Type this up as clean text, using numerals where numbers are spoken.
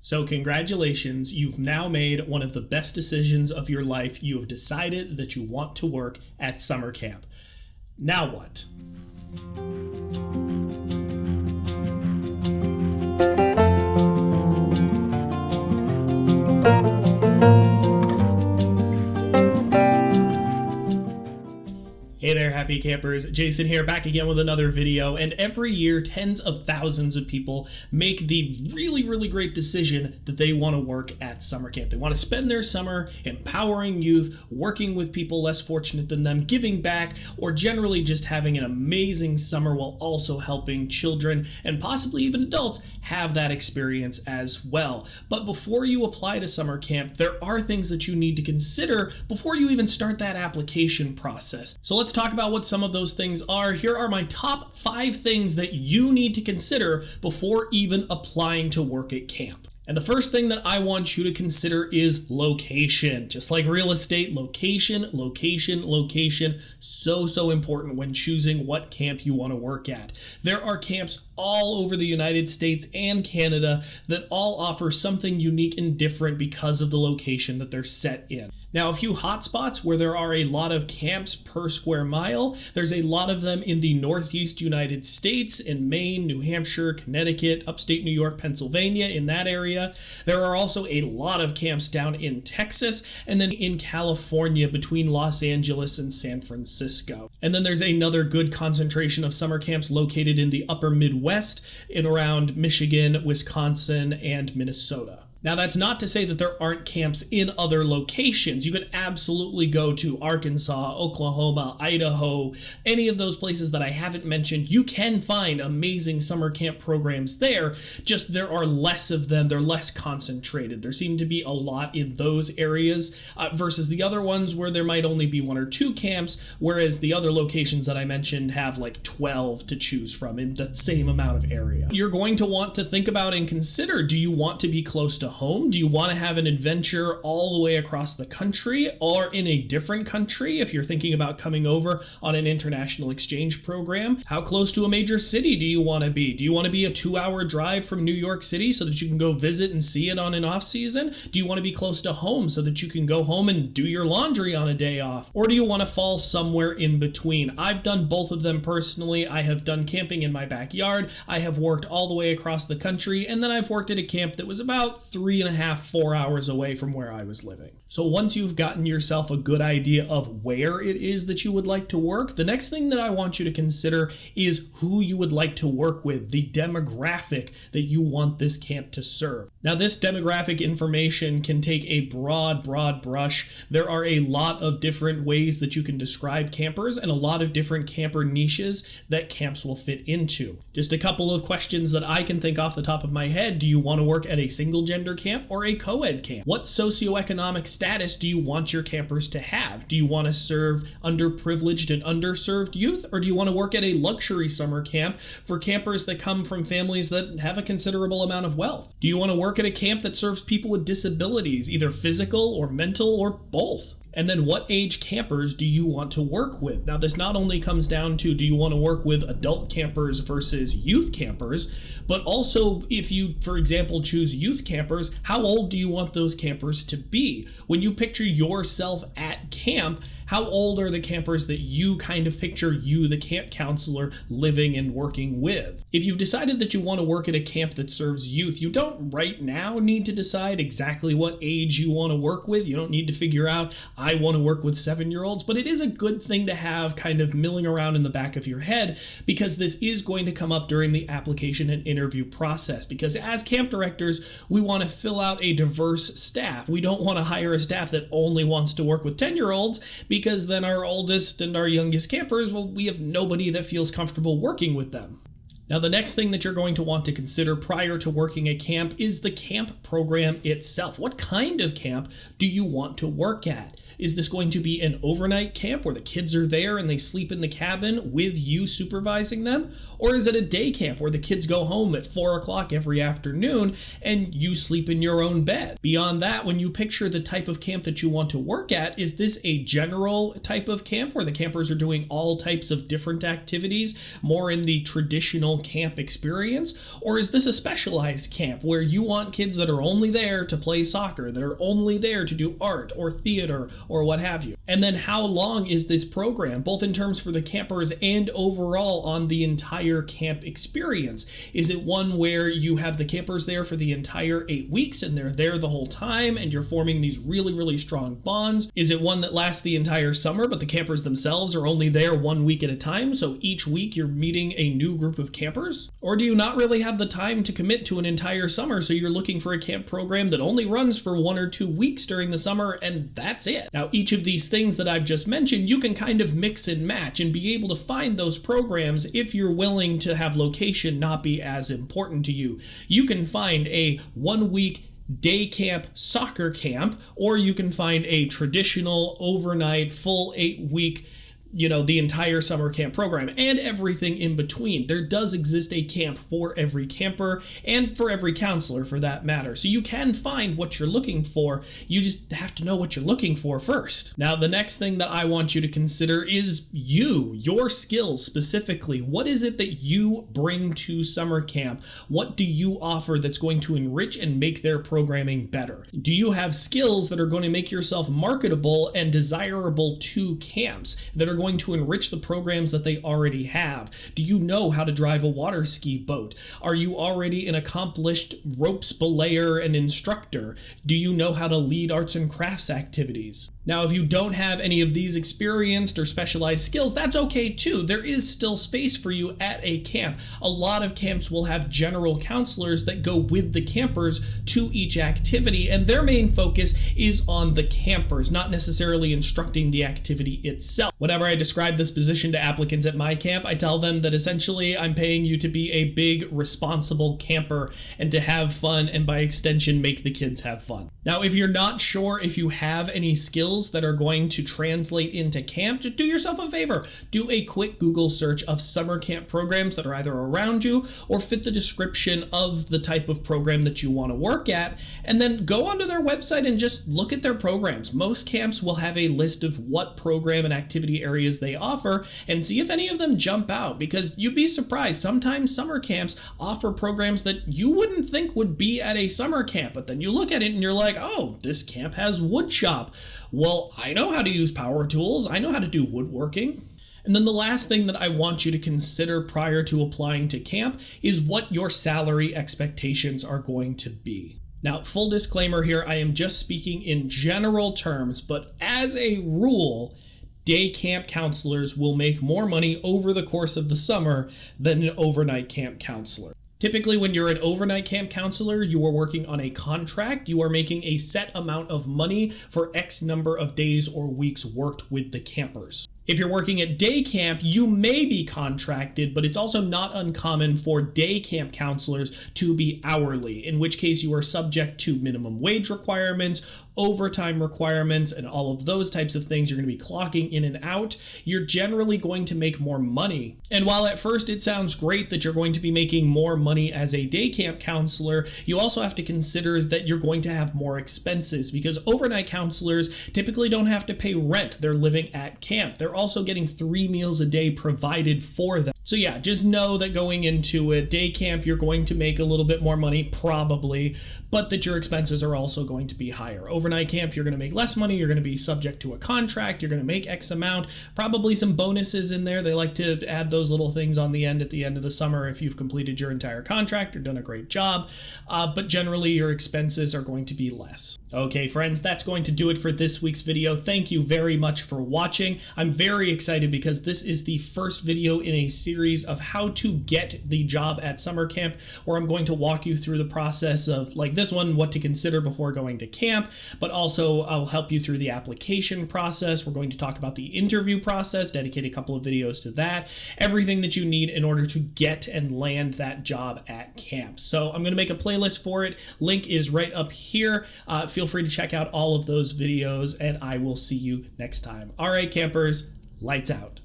So congratulations, you've now made one of the best decisions of your life. You have decided that you want to work at summer camp. Now what? Hey there, happy campers. Jason here, back again with another video. And every year, tens of thousands of people make the really great decision that they want to work at summer camp. They want to spend their summer empowering youth, working with people less fortunate than them, giving back, or generally just having an amazing summer while also helping children and possibly even adults have that experience as well. But before you apply to summer camp, there are things that you need to consider before you even start that application process. So let's talk about what some of those things are. Here are my top 5 things that you need to consider before even applying to work at camp. And the first thing that I want you to consider is location. Just like real estate, location. So important when choosing what camp you want to work at. There are camps all over the United States and Canada that all offer something unique and different because of the location that they're set in. Now, a few hotspots where there are a lot of camps per square mile. There's a lot of them in the Northeast United States, in Maine, New Hampshire, Connecticut, upstate New York, Pennsylvania, in that area. There are also a lot of camps down in Texas, and then in California between Los Angeles and San Francisco. And then there's another good concentration of summer camps located in the upper Midwest, in around Michigan, Wisconsin, and Minnesota. Now, that's not to say that there aren't camps in other locations. You could absolutely go to Arkansas, Oklahoma, Idaho, any of those places that I haven't mentioned. You can find amazing summer camp programs there, just there are less of them. They're less concentrated. There seem to be a lot in those areas versus the other ones where there might only be 1 or 2 camps, whereas the other locations that I mentioned have like 12 to choose from in the same amount of area. You're going to want to think about and consider, do you want to be close to home? Do you want to have an adventure all the way across the country or in a different country if you're thinking about coming over on an international exchange program? How close to a major city do you want to be? Do you want to be a 2-hour drive from New York City so that you can go visit and see it on an off season? Do you want to be close to home so that you can go home and do your laundry on a day off? Or do you want to fall somewhere in between? I've done both of them personally. I have done camping in my backyard. I have worked all the way across the country, and then I've worked at a camp that was about 3.5-4 hours away from where I was living. So once you've gotten yourself a good idea of where it is that you would like to work, the next thing that I want you to consider is who you would like to work with, the demographic that you want this camp to serve. Now, this demographic information can take a broad brush. There are a lot of different ways that you can describe campers and a lot of different camper niches that camps will fit into. Just a couple of questions that I can think off the top of my head. Do you want to work at a single gender camp or a co-ed camp? What socioeconomic status do you want your campers to have? Do you want to serve underprivileged and underserved youth, or do you want to work at a luxury summer camp for campers that come from families that have a considerable amount of wealth? Do you want to work at a camp that serves people with disabilities, either physical or mental or both? And then what age campers do you want to work with? Now, this not only comes down to do you want to work with adult campers versus youth campers, but also if you, for example, choose youth campers, how old do you want those campers to be? When you picture yourself at camp, how old are the campers that you kind of picture you, the camp counselor, living and working with? If you've decided that you want to work at a camp that serves youth, you don't right now need to decide exactly what age you want to work with. You don't need to figure out, I want to work with 7-year-olds, but it is a good thing to have kind of milling around in the back of your head because this is going to come up during the application and interview process. Because as camp directors, we want to fill out a diverse staff. We don't want to hire a staff that only wants to work with 10-year-olds because then our oldest and our youngest campers, well, we have nobody that feels comfortable working with them. Now, the next thing that you're going to want to consider prior to working at camp is the camp program itself. What kind of camp do you want to work at? Is this going to be an overnight camp where the kids are there and they sleep in the cabin with you supervising them? Or is it a day camp where the kids go home at 4 o'clock every afternoon and you sleep in your own bed? Beyond that, when you picture the type of camp that you want to work at, is this a general type of camp where the campers are doing all types of different activities, more in the traditional camp experience? Or is this a specialized camp where you want kids that are only there to play soccer, that are only there to do art or theater or what have you? And then how long is this program, both in terms for the campers and overall on the entire camp experience? Is it one where you have the campers there for the entire 8 weeks and they're there the whole time and you're forming these really, really strong bonds? Is it one that lasts the entire summer, but the campers themselves are only there 1 week at a time, so each week you're meeting a new group of campers? Or do you not really have the time to commit to an entire summer, so you're looking for a camp program that only runs for 1 or 2 weeks during the summer and that's it? Now, each of these things that I've just mentioned, you can kind of mix and match and be able to find those programs if you're willing to have location not be as important to you. You can find a 1 week day camp soccer camp, or you can find a traditional overnight full 8-week, the entire summer camp program and everything in between. There does exist a camp for every camper and for every counselor for that matter. So you can find what you're looking for. You just have to know what you're looking for first. Now, the next thing that I want you to consider is your skills specifically. What is it that you bring to summer camp? What do you offer that's going to enrich and make their programming better? Do you have skills that are going to make yourself marketable and desirable to camps, that are going to enrich the programs that they already have? Do you know how to drive a water ski boat? Are you already an accomplished ropes belayer and instructor? Do you know how to lead arts and crafts activities? Now, if you don't have any of these experienced or specialized skills, that's okay too. There is still space for you at a camp. A lot of camps will have general counselors that go with the campers to each activity, and their main focus is on the campers, not necessarily instructing the activity itself. Whenever I describe this position to applicants at my camp, I tell them that essentially I'm paying you to be a big, responsible camper and to have fun, and by extension, make the kids have fun. Now, if you're not sure if you have any skills that are going to translate into camp, just do yourself a favor. Do a quick Google search of summer camp programs that are either around you or fit the description of the type of program that you want to work at, and then go onto their website and just look at their programs. Most camps will have a list of what program and activity areas they offer, and see if any of them jump out, because you'd be surprised. Sometimes summer camps offer programs that you wouldn't think would be at a summer camp, but then you look at it and you're like, oh, this camp has wood shop. Well, I know how to use power tools. I know how to do woodworking. And then the last thing that I want you to consider prior to applying to camp is what your salary expectations are going to be. Now, full disclaimer here, I am just speaking in general terms, but as a rule, day camp counselors will make more money over the course of the summer than an overnight camp counselor. Typically, when you're an overnight camp counselor, you are working on a contract. You are making a set amount of money for X number of days or weeks worked with the campers. If you're working at day camp, you may be contracted, but it's also not uncommon for day camp counselors to be hourly, in which case you are subject to minimum wage requirements, overtime requirements, and all of those types of things. You're going to be clocking in and out. You're generally going to make more money. And while at first it sounds great that you're going to be making more money as a day camp counselor, you also have to consider that you're going to have more expenses, because overnight counselors typically don't have to pay rent. They're living at camp. They're also getting 3 meals a day provided for them. So yeah, just know that going into a day camp, you're going to make a little bit more money, probably, but that your expenses are also going to be higher. Overnight camp, you're going to make less money. You're going to be subject to a contract. You're going to make X amount, probably some bonuses in there. They like to add those little things on the end at the end of the summer if you've completed your entire contract or done a great job. But generally, your expenses are going to be less. Okay, friends, that's going to do it for this week's video. Thank you very much for watching. I'm very excited because this is the first video in a series series of how to get the job at summer camp, where I'm going to walk you through the process of, like this one, what to consider before going to camp, but also I'll help you through the application process. We're going to talk about the interview process, dedicate a couple of videos to that, everything that you need in order to get and land that job at camp. So I'm going to make a playlist for it. Link is right up here. Feel free to check out all of those videos, and I will see you next time. All right, campers, lights out.